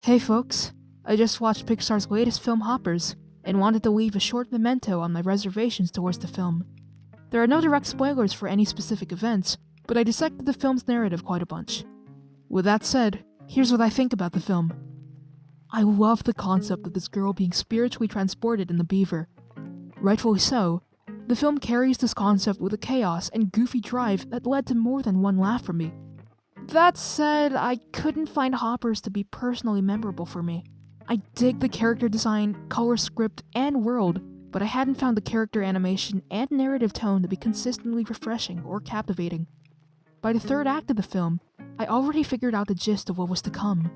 Hey folks, I just watched Pixar's latest film Hoppers, and wanted to leave a short memento on my reservations towards the film. There are no direct spoilers for any specific events, but I dissected the film's narrative quite a bunch. With that said, here's what I think about the film. I love the concept of this girl being spiritually transported in the beaver. Rightfully so, the film carries this concept with a chaos and goofy drive that led to more than one laugh from me. That said, I couldn't find Hoppers to be personally memorable for me. I dig the character design, color script, and world, but I hadn't found the character animation and narrative tone to be consistently refreshing or captivating. By the third act of the film, I already figured out the gist of what was to come.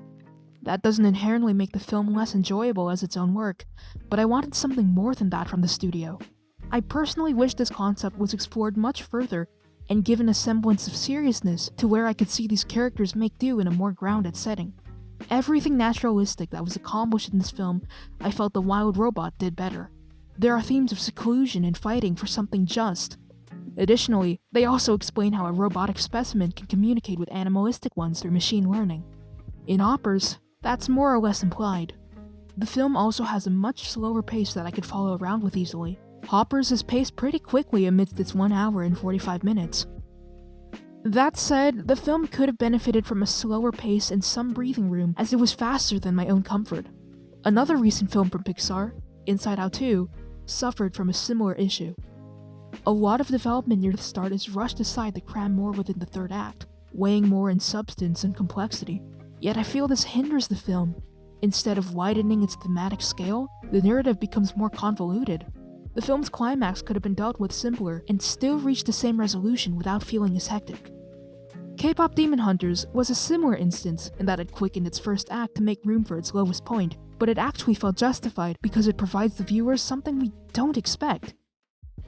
That doesn't inherently make the film less enjoyable as its own work, but I wanted something more than that from the studio. I personally wish this concept was explored much further and given a semblance of seriousness to where I could see these characters make do in a more grounded setting. Everything naturalistic that was accomplished in this film, I felt the wild robot did better. There are themes of seclusion and fighting for something just. Additionally, they also explain how a robotic specimen can communicate with animalistic ones through machine learning. In Hoppers, that's more or less implied. The film also has a much slower pace that I could follow around with easily. Hoppers is paced pretty quickly amidst its 1 hour and 45 minutes. That said, the film could have benefited from a slower pace and some breathing room, as it was faster than my own comfort. Another recent film from Pixar, Inside Out 2, suffered from a similar issue. A lot of development near the start is rushed aside to cram more within the third act, weighing more in substance and complexity. Yet I feel this hinders the film. Instead of widening its thematic scale, the narrative becomes more convoluted. The film's climax could have been dealt with simpler and still reach the same resolution without feeling as hectic. K-pop Demon Hunters was a similar instance in that it quickened its first act to make room for its lowest point, but it actually felt justified because it provides the viewers something we don't expect.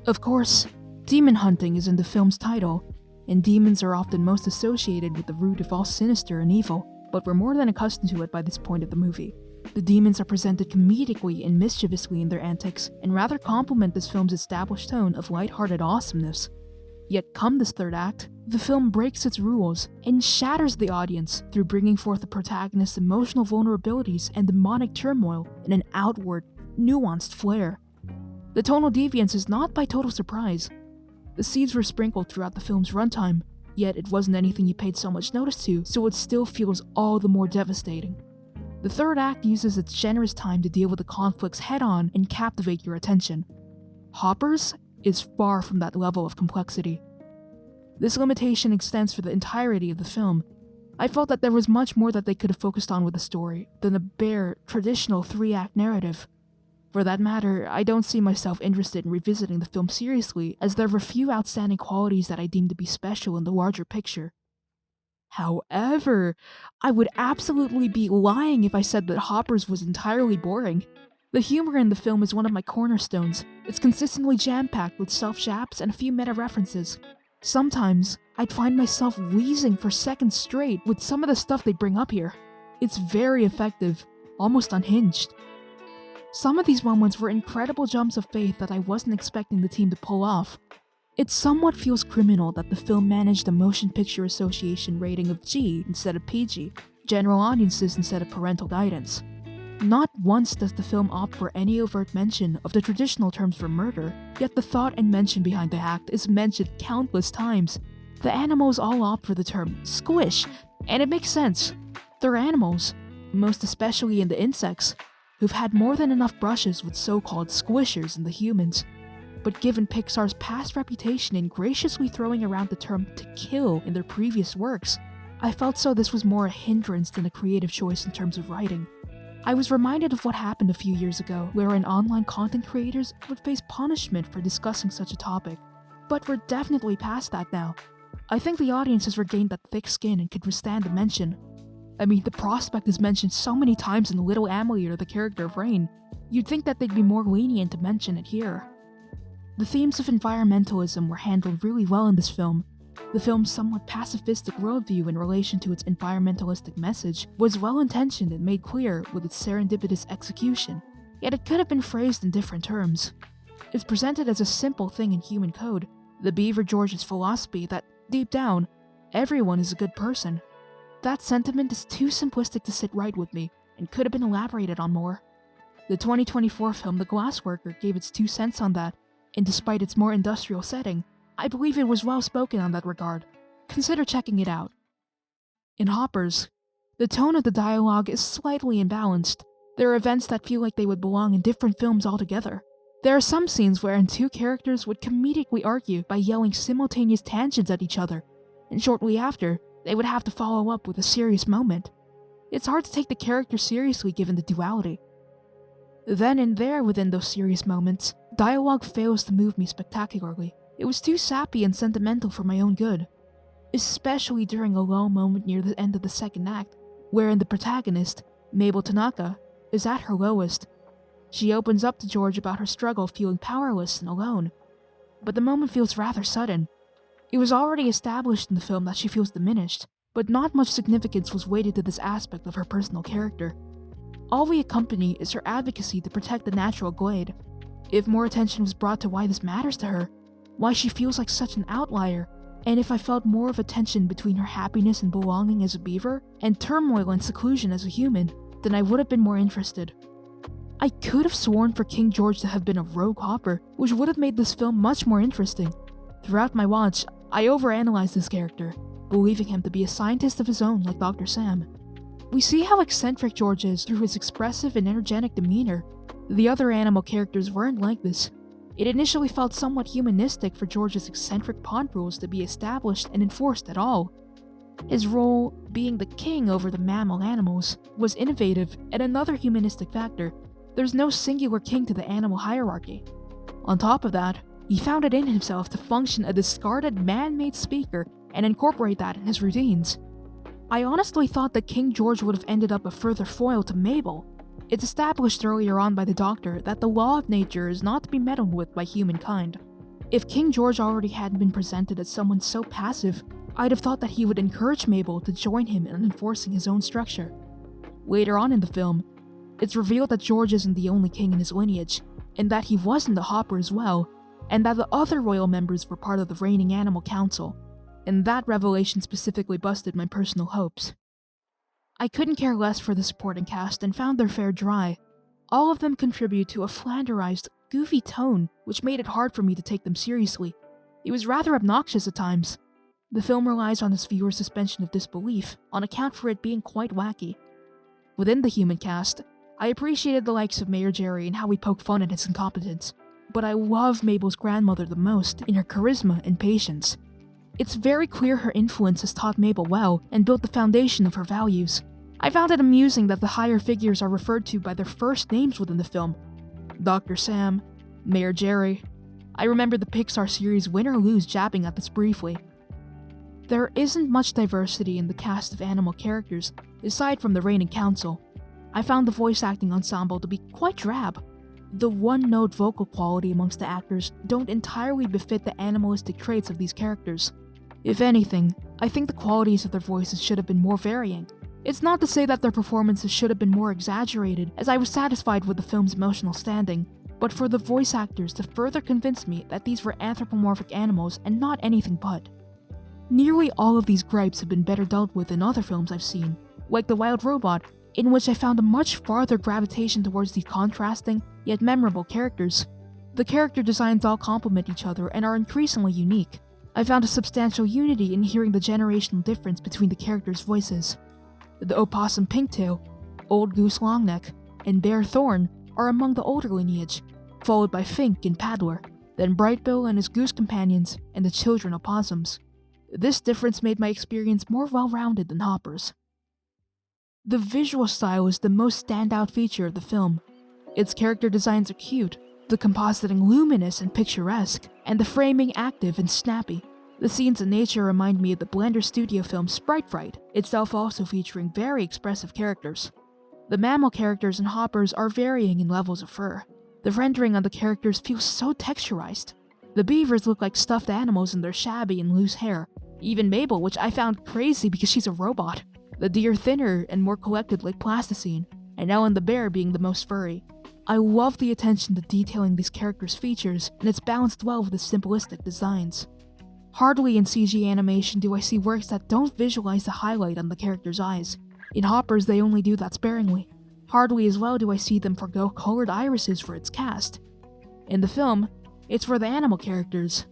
Of course, demon hunting is in the film's title, and demons are often most associated with the root of all sinister and evil, but we're more than accustomed to it by this point of the movie. The demons are presented comedically and mischievously in their antics, and rather complement this film's established tone of lighthearted awesomeness. Yet come this third act, the film breaks its rules and shatters the audience through bringing forth the protagonist's emotional vulnerabilities and demonic turmoil in an outward, nuanced flair. The tonal deviance is not by total surprise. The seeds were sprinkled throughout the film's runtime, yet it wasn't anything you paid so much notice to, so it still feels all the more devastating. The third act uses its generous time to deal with the conflicts head-on and captivate your attention. Hoppers is far from that level of complexity. This limitation extends for the entirety of the film. I felt that there was much more that they could have focused on with the story than a bare, traditional 3-act narrative. For that matter, I don't see myself interested in revisiting the film seriously, as there were few outstanding qualities that I deemed to be special in the larger picture. However, I would absolutely be lying if I said that Hoppers was entirely boring. The humor in the film is one of my cornerstones. It's consistently jam-packed with self-japs and a few meta-references. Sometimes, I'd find myself wheezing for seconds straight with some of the stuff they bring up here. It's very effective, almost unhinged. Some of these moments were incredible jumps of faith that I wasn't expecting the team to pull off. It somewhat feels criminal that the film managed a Motion Picture Association rating of G instead of PG, general audiences instead of parental guidance. Not once does the film opt for any overt mention of the traditional terms for murder, yet the thought and mention behind the act is mentioned countless times. The animals all opt for the term squish, and it makes sense. They're animals, most especially in the insects, who've had more than enough brushes with so-called squishers in the humans. But given Pixar's past reputation in graciously throwing around the term to kill in their previous works, I felt so this was more a hindrance than a creative choice in terms of writing. I was reminded of what happened a few years ago, wherein online content creators would face punishment for discussing such a topic. But we're definitely past that now. I think the audience has regained that thick skin and could withstand the mention. I mean, the prospect is mentioned so many times in Little Amelie or the character of Rain, you'd think that they'd be more lenient to mention it here. The themes of environmentalism were handled really well in this film. The film's somewhat pacifistic worldview in relation to its environmentalistic message was well-intentioned and made clear with its serendipitous execution, yet it could have been phrased in different terms. It's presented as a simple thing in human code, the Beaver George's philosophy that, deep down, everyone is a good person. That sentiment is too simplistic to sit right with me, and could have been elaborated on more. The 2024 film The Glassworker gave its 2 cents on that, and despite its more industrial setting, I believe it was well spoken on that regard. Consider checking it out. In Hoppers, the tone of the dialogue is slightly imbalanced. There are events that feel like they would belong in different films altogether. There are some scenes wherein 2 characters would comedically argue by yelling simultaneous tangents at each other, and shortly after, they would have to follow up with a serious moment. It's hard to take the character seriously given the duality. Then and there within those serious moments, dialogue fails to move me spectacularly. It was too sappy and sentimental for my own good. Especially during a lull moment near the end of the second act, wherein the protagonist, Mabel Tanaka, is at her lowest. She opens up to George about her struggle feeling powerless and alone. But the moment feels rather sudden. It was already established in the film that she feels diminished, but not much significance was weighted to this aspect of her personal character. All we accompany is her advocacy to protect the natural glade. If more attention was brought to why this matters to her, why she feels like such an outlier, and if I felt more of a tension between her happiness and belonging as a beaver and turmoil and seclusion as a human, then I would have been more interested. I could have sworn for King George to have been a rogue hopper, which would have made this film much more interesting. Throughout my watch, I overanalyzed this character, believing him to be a scientist of his own like Dr. Sam. We see how eccentric George is through his expressive and energetic demeanor. The other animal characters weren't like this. It initially felt somewhat humanistic for George's eccentric pond rules to be established and enforced at all. His role, being the king over the mammal animals, was innovative, and another humanistic factor. There's no singular king to the animal hierarchy. On top of that, he found it in himself to function a discarded man-made speaker and incorporate that in his routines. I honestly thought that King George would have ended up a further foil to Mabel. It's established earlier on by the Doctor that the law of nature is not to be meddled with by humankind. If King George already hadn't been presented as someone so passive, I'd have thought that he would encourage Mabel to join him in enforcing his own structure. Later on in the film, it's revealed that George isn't the only king in his lineage, and that he wasn't a hopper as well, and that the other royal members were part of the reigning animal council, and that revelation specifically busted my personal hopes. I couldn't care less for the supporting cast and found their fare dry. All of them contribute to a flanderized, goofy tone which made it hard for me to take them seriously. It was rather obnoxious at times. The film relies on its viewer's suspension of disbelief on account for it being quite wacky. Within the human cast, I appreciated the likes of Mayor Jerry and how he poked fun at his incompetence, but I love Mabel's grandmother the most in her charisma and patience. It's very clear her influence has taught Mabel well and built the foundation of her values. I found it amusing that the higher figures are referred to by their first names within the film. Dr. Sam, Mayor Jerry. I remember the Pixar series Win or Lose jabbing at this briefly. There isn't much diversity in the cast of animal characters, aside from the reigning council. I found the voice acting ensemble to be quite drab. The one-note vocal quality amongst the actors don't entirely befit the animalistic traits of these characters. If anything, I think the qualities of their voices should have been more varying. It's not to say that their performances should have been more exaggerated, as I was satisfied with the film's emotional standing, but for the voice actors to further convince me that these were anthropomorphic animals and not anything but. Nearly all of these gripes have been better dealt with in other films I've seen, like The Wild Robot, in which I found a much farther gravitation towards these contrasting, yet memorable characters. The character designs all complement each other and are increasingly unique. I found a substantial unity in hearing the generational difference between the characters' voices. The opossum Pinktail, Old Goose Longneck, and Bear Thorn are among the older lineage, followed by Fink and Paddler, then Brightbill and his goose companions, and the children opossums. This difference made my experience more well-rounded than Hopper's. The visual style is the most standout feature of the film. Its character designs are cute, the compositing luminous and picturesque, and the framing active and snappy. The scenes in nature remind me of the Blender Studio film Sprite Fright, itself also featuring very expressive characters. The mammal characters in Hoppers are varying in levels of fur. The rendering on the characters feels so texturized. The beavers look like stuffed animals in their shabby and loose hair. Even Mabel, which I found crazy because she's a robot. The deer thinner and more collected like plasticine, and Ellen the bear being the most furry. I love the attention to detailing these characters' features, and it's balanced well with the simplistic designs. Hardly in CG animation do I see works that don't visualize the highlight on the character's eyes. In Hoppers, they only do that sparingly. Hardly as well do I see them forgo colored irises for its cast. In the film, it's for the animal characters.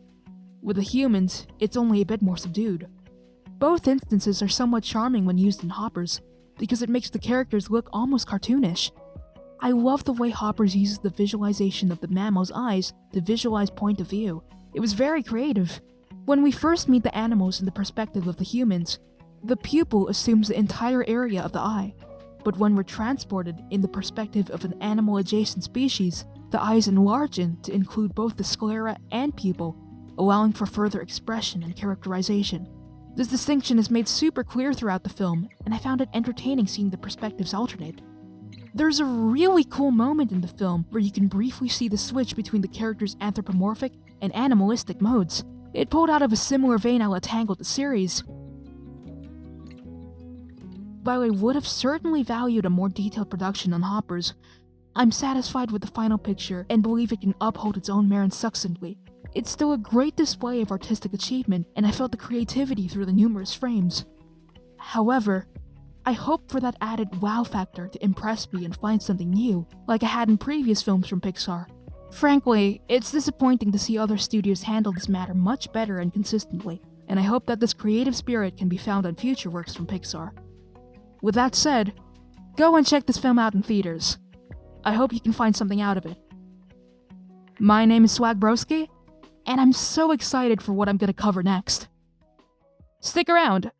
With the humans, it's only a bit more subdued. Both instances are somewhat charming when used in Hoppers, because it makes the characters look almost cartoonish. I love the way Hoppers uses the visualization of the mammal's eyes to visualize point of view. It was very creative. When we first meet the animals in the perspective of the humans, the pupil assumes the entire area of the eye. But when we're transported in the perspective of an animal-adjacent species, the eyes enlargen to include both the sclera and pupil, allowing for further expression and characterization. This distinction is made super clear throughout the film, and I found it entertaining seeing the perspectives alternate. There's a really cool moment in the film where you can briefly see the switch between the characters' anthropomorphic and animalistic modes. It pulled out of a similar vein à la Tangled the series. While I would have certainly valued a more detailed production on Hoppers, I'm satisfied with the final picture and believe it can uphold its own merits succinctly. It's still a great display of artistic achievement, and I felt the creativity through the numerous frames. However, I hope for that added wow factor to impress me and find something new, like I had in previous films from Pixar. Frankly, it's disappointing to see other studios handle this matter much better and consistently, and I hope that this creative spirit can be found on future works from Pixar. With that said, go and check this film out in theaters. I hope you can find something out of it. My name is Swagbroski, and I'm so excited for what I'm gonna cover next. Stick around!